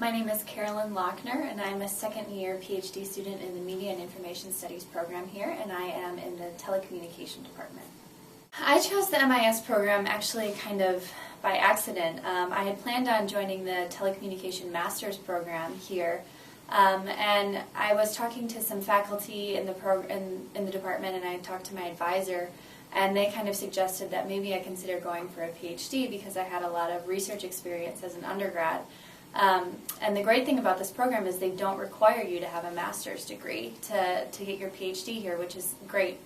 My name is Carolyn Lauckner, and I'm a second-year PhD student in the Media and Information Studies program here, and I am in the telecommunication department. I chose the MIS program actually kind of by accident. I had planned on joining the telecommunication master's program here, and I was talking to some faculty in the department, and I talked to my advisor, and they kind of suggested that maybe I consider going for a PhD because I had a lot of research experience as an undergrad. And the great thing about this program is they don't require you to have a master's degree to get your PhD here, which is great,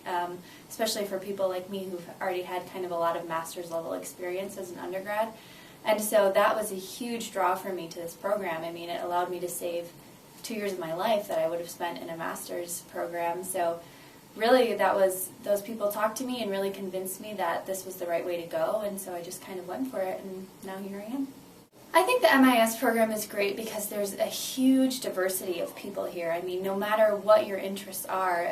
especially for people like me who've already had kind of a lot of master's level experience as an undergrad. And so that was a huge draw for me to this program. I mean, it allowed me to save 2 years of my life that I would have spent in a master's program. So really, those people talked to me and really convinced me that this was the right way to go, and so I just kind of went for it, and now here I am. I think the MIS program is great because there's a huge diversity of people here. I mean, no matter what your interests are,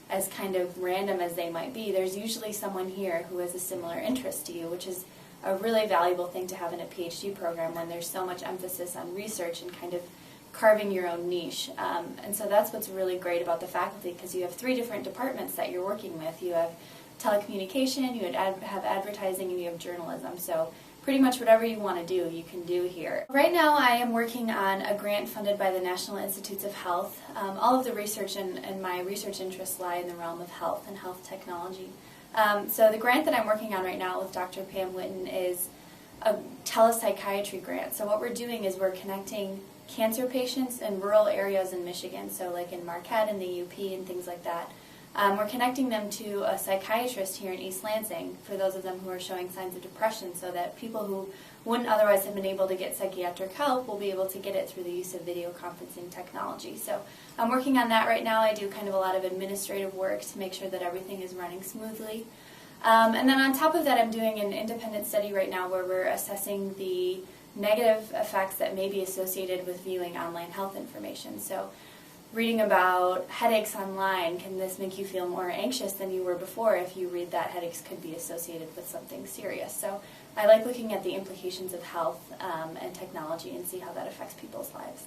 as kind of random as they might be, there's usually someone here who has a similar interest to you, which is a really valuable thing to have in a PhD program when there's so much emphasis on research and kind of carving your own niche. And so that's what's really great about the faculty, because you have 3 different departments that you're working with. You have telecommunication, you have advertising, and you have journalism. So pretty much whatever you want to do, you can do here. Right now I am working on a grant funded by the National Institutes of Health. All of the research and my research interests lie in the realm of health and health technology. So the grant that I'm working on right now with Dr. Pam Whitten is a telepsychiatry grant. So what we're doing is we're connecting cancer patients in rural areas in Michigan, so like in Marquette and the UP and things like that. We're connecting them to a psychiatrist here in East Lansing for those of them who are showing signs of depression, so that people who wouldn't otherwise have been able to get psychiatric help will be able to get it through the use of video conferencing technology. So I'm working on that right now. I do kind of a lot of administrative work to make sure that everything is running smoothly. And then on top of that, I'm doing an independent study right now where we're assessing the negative effects that may be associated with viewing online health information. So reading about headaches online, can this make you feel more anxious than you were before if you read that headaches could be associated with something serious? So I like looking at the implications of health and technology and see how that affects people's lives.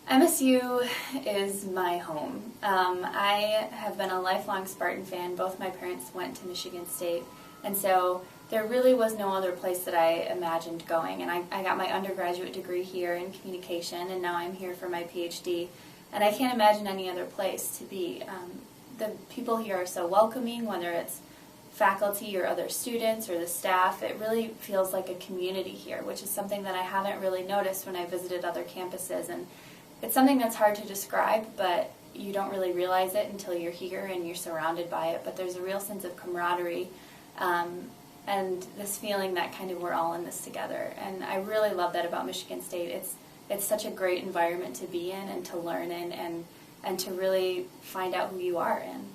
MSU is my home. I have been a lifelong Spartan fan. Both my parents went to Michigan State, and so there really was no other place that I imagined going. And I got my undergraduate degree here in communication, and now I'm here for my PhD. And I can't imagine any other place to be. The people here are so welcoming, whether it's faculty or other students or the staff. It really feels like a community here, which is something that I haven't really noticed when I visited other campuses. And it's something that's hard to describe, but you don't really realize it until you're here and you're surrounded by it. But there's a real sense of camaraderie and this feeling that kind of we're all in this together. And I really love that about Michigan State. It's such a great environment to be in and to learn in and to really find out who you are in.